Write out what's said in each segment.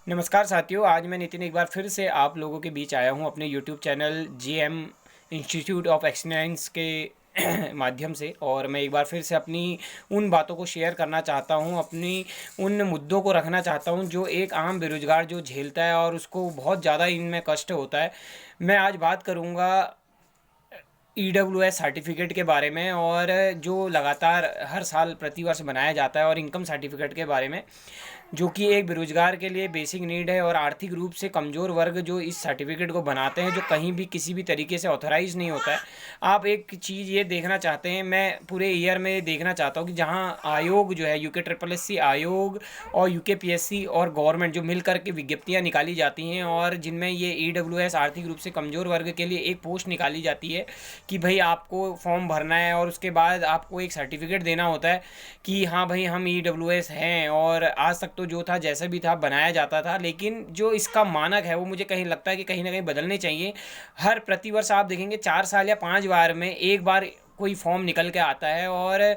नमस्कार साथियों, आज मैं नितिन एक बार फिर से आप लोगों के बीच आया हूँ अपने YouTube channel GM institute of excellence के माध्यम से। और मैं एक बार फिर से अपनी उन बातों को शेयर करना चाहता हूँ, अपनी उन मुद्दों को रखना चाहता हूँ जो एक आम बेरोजगार जो झेलता है और उसको बहुत ज़्यादा इनमें कष्ट होता है। मैं आज बात करूँगा EWS सर्टिफिकेट के बारे में, और जो लगातार हर साल प्रतिवर्ष बनाया जाता है, और इनकम सर्टिफिकेट के बारे में, जो कि एक बेरोजगार के लिए बेसिक नीड है। और आर्थिक रूप से कमज़ोर वर्ग जो इस सर्टिफिकेट को बनाते हैं, जो कहीं भी किसी भी तरीके से ऑथराइज नहीं होता है। आप एक चीज़ ये देखना चाहते हैं, मैं पूरे ईयर में देखना चाहता हूँ कि जहाँ आयोग जो है UKSSC आयोग और UKPSC और गवर्नमेंट जो मिल कर के विज्ञप्तियाँ निकाली जाती हैं, और जिनमें ये EWS आर्थिक रूप से कमज़ोर वर्ग के लिए एक पोस्ट निकाली जाती है कि भाई आपको फॉर्म भरना है और उसके बाद आपको एक सर्टिफिकेट देना होता है कि हाँ भाई हम EWS हैं। और आज तक तो जो था जैसा भी था बनाया जाता था, लेकिन जो इसका मानक है वो मुझे कहीं लगता है कि कहीं ना कहीं बदलने चाहिए। हर प्रतिवर्ष आप देखेंगे 4 साल या 5 बार में एक बार कोई फॉर्म निकल के आता है, और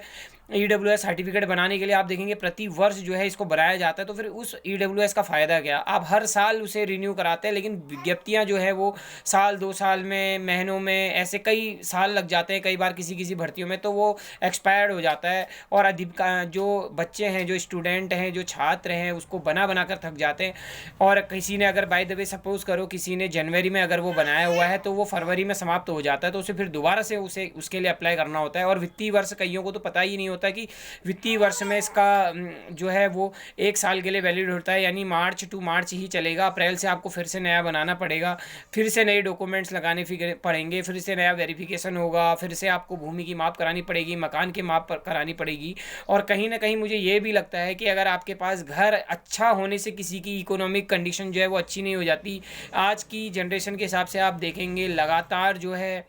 EWS सर्टिफिकेट बनाने के लिए आप देखेंगे प्रति वर्ष जो है इसको बनाया जाता है। तो फिर उस EWS का फ़ायदा क्या? आप हर साल उसे रिन्यू कराते हैं, लेकिन विज्ञप्तियां जो है वो साल 2 साल में, महीनों में, ऐसे कई साल लग जाते हैं कई बार किसी किसी भर्तियों में, तो वो एक्सपायर्ड हो जाता है। और अधिक जो बच्चे हैं, जो स्टूडेंट हैं, जो छात्र हैं, उसको बना बना कर थक जाते हैं। और किसी ने अगर बाय द वे सपोज़ करो किसी ने जनवरी में अगर वो बनाया हुआ है तो वो फरवरी में समाप्त हो जाता है, तो उसे फिर दोबारा से उसे उसके लिए अप्लाई करना होता है। और वित्तीय वर्ष कईयों को तो पता ही नहीं होता कि वित्तीय वर्ष में इसका जो है वो 1 साल के लिए वैलिड होता है, यानी मार्च टू मार्च ही चलेगा। अप्रैल से आपको फिर से नया बनाना पड़ेगा, फिर से नए डॉक्यूमेंट्स लगाने पड़ेंगे, फिर से नया वेरिफिकेशन होगा, फिर से आपको भूमि की माप करानी पड़ेगी, मकान की माप करानी पड़ेगी। और कहीं ना कहीं मुझे ये भी लगता है कि अगर आपके पास घर अच्छा होने से किसी की इकोनॉमिक कंडीशन जो है वो अच्छी नहीं हो जाती। आज की जनरेशन के हिसाब से आप देखेंगे लगातार जो है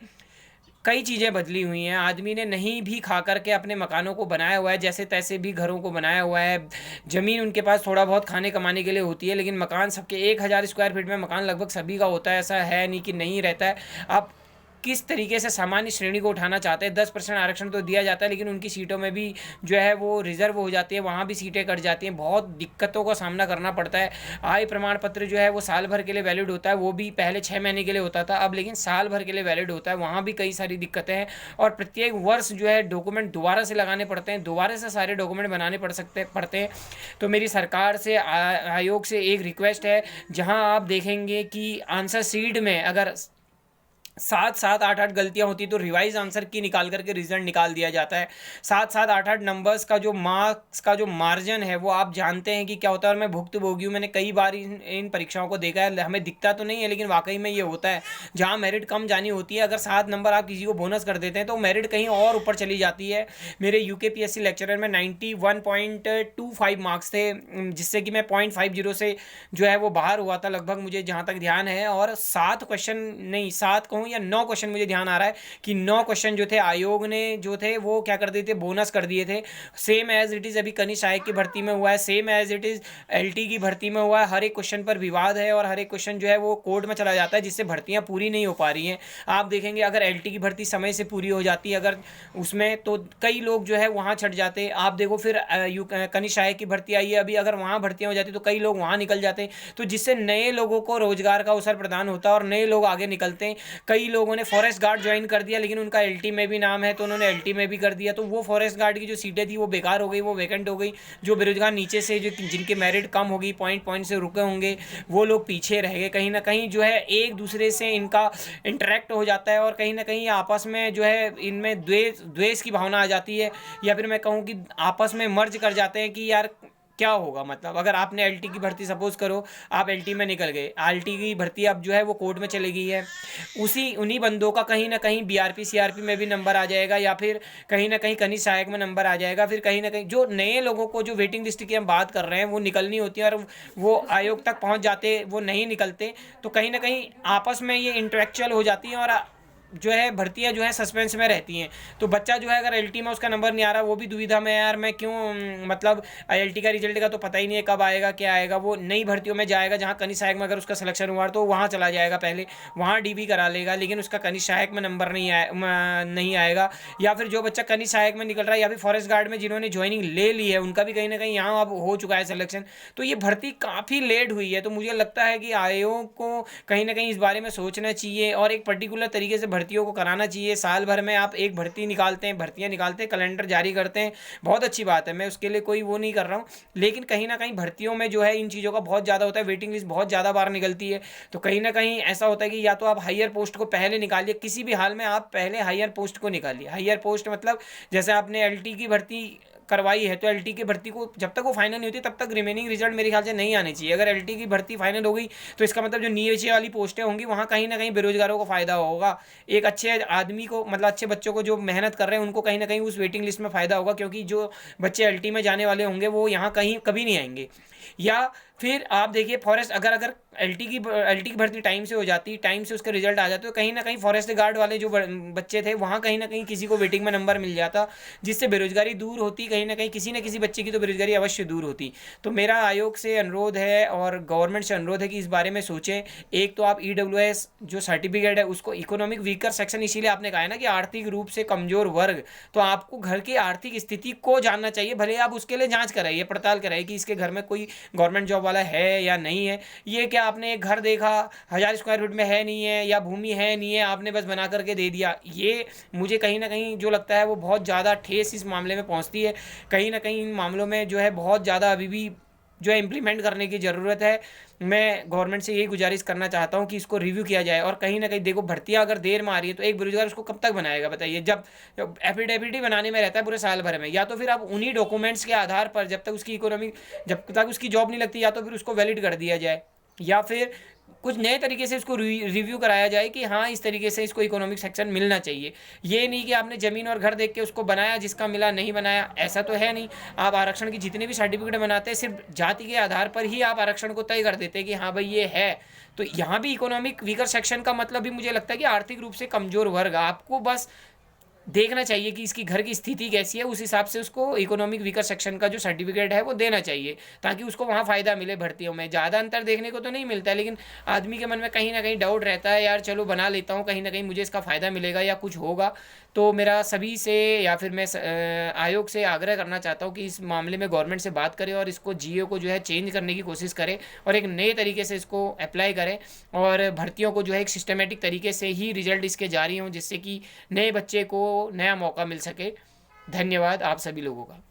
कई चीज़ें बदली हुई हैं। आदमी ने नहीं भी खा कर के अपने मकानों को बनाया हुआ है, जैसे तैसे भी घरों को बनाया हुआ है। ज़मीन उनके पास थोड़ा बहुत खाने कमाने के लिए होती है, लेकिन मकान सबके 1,000 स्क्वायर फीट में मकान लगभग सभी का होता है। ऐसा है नहीं कि नहीं रहता है। आप किस तरीके से सामान्य श्रेणी को उठाना चाहते हैं? 10% आरक्षण तो दिया जाता है, लेकिन उनकी सीटों में भी जो है वो रिजर्व हो जाती है, वहाँ भी सीटें कट जाती हैं। बहुत दिक्कतों का सामना करना पड़ता है। आय प्रमाण पत्र जो है वो साल भर के लिए वैलिड होता है, वो भी पहले 6 महीने के लिए होता था, अब लेकिन साल भर के लिए वैलिड होता है। वहाँ भी कई सारी दिक्कतें हैं, और प्रत्येक वर्ष जो है डॉक्यूमेंट दोबारा से लगाने पड़ते हैं, दोबारा से सारे डॉक्यूमेंट बनाने पड़ते हैं। तो मेरी सरकार से, आयोग से एक रिक्वेस्ट है, जहाँ आप देखेंगे कि आंसर सीट में अगर 7-7 8-8 गलतियां होती तो रिवाइज आंसर की निकाल करके रिजल्ट निकाल दिया जाता है। 7-7 8-8 नंबर्स का जो मार्क्स का जो मार्जिन है वो आप जानते हैं कि क्या होता है। और मैं भुक्तभोगी हूँ, मैंने कई बार इन परीक्षाओं को देखा है। हमें दिखता तो नहीं है, लेकिन वाकई में ये होता है। जहाँ मेरिट कम जानी होती है, अगर 7 नंबर आप किसी को बोनस कर देते हैं तो मेरिट कहीं और ऊपर चली जाती है। मेरे UKPSC लेक्चरर में 91.25 मार्क्स थे, जिससे कि मैं 0.50 से जो है वो बाहर हुआ था लगभग, मुझे जहाँ तक ध्यान है। और 7 क्वेश्चन नहीं, 7 कहूँ या 9 क्वेश्चन, मुझे ध्यान आ रहा है कि 9 क्वेश्चन जो थे आयोग ने जो थे वो क्या कर दिए थे, बोनस कर दिए थे। सेम एज इट इज़ अभी कनिष्ठ सहायक की भर्ती में हुआ है, same as it is LT की भर्ती में हुआ है। हर एक क्वेश्चन पर विवाद है, और हर एक क्वेश्चन जो है वो कोर्ट में चला जाता है, जिससे भर्तियां पूरी नहीं हो पा रही हैं। आप देखेंगे अगर LT की भर्ती समय से पूरी हो जाती है अगर उसमें, तो कई लोग जो है वहाँ छट जाते। आप देखो फिर कनिष्ठ सहायक की भर्ती आई है अभी, अगर वहाँ भर्तियाँ हो जाती तो कई लोग वहाँ निकल जाते, तो जिससे नए लोगों को रोजगार का अवसर प्रदान होता है और नए लोग आगे निकलते हैं। कई लोगों ने फॉरेस्ट गार्ड ज्वाइन कर दिया, लेकिन उनका LT में भी नाम है तो उन्होंने LT में भी कर दिया, तो वो फॉरेस्ट गार्ड की जो सीटें थी वो बेकार हो गई, वो वैकेंट हो गई। जो बेरोजगार नीचे से जो जिनके मेरिट कम होगी, पॉइंट पॉइंट से रुके होंगे, वो लोग पीछे रह गए। कहीं ना कहीं जो है एक दूसरे से इनका इंटरेक्ट हो जाता है, और कहीं ना कहीं आपस में जो है इनमें द्वेष की भावना आ जाती है, या फिर मैं कहूँ कि आपस में मर्ज कर जाते हैं कि यार क्या होगा। मतलब अगर आपने LT की भर्ती, सपोज करो आप LT में निकल गए, LT की भर्ती अब जो है वो कोर्ट में चली गई है, उन्हीं बंदों का कहीं ना कहीं BRP CRP में भी नंबर आ जाएगा, या फिर कहीं ना कहीं कनिष्ठ सहायक में नंबर आ जाएगा। फिर कहीं ना कहीं जो नए लोगों को, जो वेटिंग लिस्ट की हम बात कर रहे हैं, वो निकलनी होती है, और वो आयोग तक पहुंच जाते, वो नहीं निकलते। तो कहीं ना कहीं आपस में ये इंटेलेक्चुअल हो जाती हैं, और जो है भर्तियाँ जो है सस्पेंस में रहती हैं। तो बच्चा जो है अगर एलटी में उसका नंबर नहीं आ रहा, वो भी दुविधा में यार मैं क्यों, मतलब एलटी का रिजल्ट का तो पता ही नहीं है कब आएगा क्या आएगा, वो नई भर्तियों में जाएगा जहाँ कनिष्ठ सहायक में अगर उसका सिलेक्शन हुआ तो वहाँ चला जाएगा, पहले वहाँ डीबी करा लेगा, लेकिन उसका कनिष्ठ सहायक में नंबर नहीं आएगा। या फिर जो बच्चा कनिष्ठ सहायक में निकल रहा है या फिर फॉरेस्ट गार्ड में जिन्होंने ज्वाइनिंग ले ली है उनका भी कहीं ना कहीं यहाँ अब हो चुका है सिलेक्शन। तो ये भर्ती काफ़ी लेट हुई है। तो मुझे लगता है कि आयोग को कहीं ना कहीं इस बारे में सोचना चाहिए और एक पर्टिकुलर तरीके से भर्तियों को कराना चाहिए। साल भर में आप एक भर्ती निकालते हैं, भर्तियां निकालते हैं, कैलेंडर जारी करते हैं, बहुत अच्छी बात है, मैं उसके लिए कोई वो नहीं कर रहा हूँ, लेकिन कहीं ना कहीं भर्तियों में जो है इन चीज़ों का बहुत ज़्यादा होता है, वेटिंग लिस्ट बहुत ज़्यादा बार निकलती है। तो कहीं ना कहीं ऐसा होता है कि या तो आप हायर पोस्ट को पहले निकालिए, किसी भी हाल में आप पहले हायर पोस्ट को निकालिए। हायर पोस्ट मतलब जैसे आपने एलटी की भर्ती करवाई है तो एलटी की भर्ती को जब तक वो फाइनल नहीं होती तब तक रिमेनिंग रिजल्ट मेरे ख्याल से नहीं आने चाहिए। अगर एलटी की भर्ती फाइनल हो गई तो इसका मतलब जो नीचे वाली पोस्टें होंगी वहाँ कहीं ना कहीं बेरोजगारों को फायदा होगा। एक अच्छे आदमी को, मतलब अच्छे बच्चों को जो मेहनत कर रहे हैं उनको कहीं ना कहीं उस वेटिंग लिस्ट में फ़ायदा होगा, क्योंकि जो बच्चे एलटी में जाने वाले होंगे वो यहाँ कहीं कभी नहीं आएंगे। या फिर आप देखिए फॉरेस्ट, अगर अगर एलटी की भर्ती टाइम से हो जाती, टाइम से उसका रिजल्ट आ जाता, तो कहीं ना कहीं फॉरेस्ट गार्ड वाले जो बच्चे थे वहाँ कहीं ना कहीं किसी को वेटिंग में नंबर मिल जाता, जिससे बेरोजगारी दूर होती, कहीं ना कहीं किसी न किसी बच्चे की तो बेरोजगारी अवश्य दूर होती। तो मेरा आयोग से अनुरोध है और गवर्नमेंट से अनुरोध है कि इस बारे में सोचें। एक तो आप ईडब्ल्यूएस जो सर्टिफिकेट है उसको, इकोनॉमिक वीकर सेक्शन, इसीलिए आपने कहा है ना कि आर्थिक रूप से कमजोर वर्ग, तो आपको घर की आर्थिक स्थिति को जानना चाहिए, भले आप उसके लिए जांच कराइए, पड़ताल कराइए कि इसके घर में कोई गवर्नमेंट जॉब वाला है या नहीं है। ये क्या आपने एक घर देखा 1000 स्क्वायर फीट में है नहीं है, या भूमि है नहीं है, आपने बस बना करके दे दिया, ये मुझे कहीं ना कहीं जो लगता है वो बहुत ज़्यादा ठेस इस मामले में पहुंचती है। कहीं ना कहीं इन मामलों में जो है बहुत ज़्यादा अभी भी जो है इम्प्लीमेंट करने की ज़रूरत है। मैं गवर्नमेंट से यही गुजारिश करना चाहता हूँ कि इसको रिव्यू किया जाए। और कहीं ना कहीं देखो भर्तियाँ अगर देर में आ रही है तो एक बेरोजगार उसको कब तक बनाएगा बताइए, जब एफिडेविट ही बनाने में रहता है पूरे साल भर में। या तो फिर आप उन्हीं डॉक्यूमेंट्स के आधार पर जब तक उसकी इकोनॉमी, जब तक उसकी जॉब नहीं लगती, या तो फिर उसको वैलिड कर दिया जाए, या फिर कुछ नए तरीके से इसको रिव्यू कराया जाए कि हाँ इस तरीके से इसको इकोनॉमिक सेक्शन मिलना चाहिए। ये नहीं कि आपने ज़मीन और घर देख के उसको बनाया, जिसका मिला नहीं बनाया, ऐसा तो है नहीं। आप आरक्षण की जितने भी सर्टिफिकेट बनाते हैं सिर्फ जाति के आधार पर ही आप आरक्षण को तय कर देते हैं कि हाँ भाई ये है। तो यहाँ भी इकोनॉमिक वीकर सेक्शन का मतलब भी मुझे लगता है कि आर्थिक रूप से कमजोर वर्ग, आपको बस देखना चाहिए कि इसकी घर की स्थिति कैसी है, उस हिसाब से उसको इकोनॉमिक वीकर सेक्शन का जो सर्टिफिकेट है वो देना चाहिए, ताकि उसको वहाँ फ़ायदा मिले भर्तियों में। ज़्यादा अंतर देखने को तो नहीं मिलता है, लेकिन आदमी के मन में कहीं ना कहीं डाउट रहता है, यार चलो बना लेता हूँ, कहीं ना कहीं मुझे इसका फ़ायदा मिलेगा या कुछ होगा। तो मेरा सभी से या फिर मैं आयोग से आग्रह करना चाहता हूँ कि इस मामले में गवर्नमेंट से बात करें और इसको जीओ को जो है चेंज करने की कोशिश करें और एक नए तरीके से इसको अप्लाई करें, और भर्तियों को जो है एक सिस्टमेटिक तरीके से ही रिजल्ट इसके जारी हों, जिससे कि नए बच्चे को नया मौका मिल सके। धन्यवाद आप सभी लोगों का।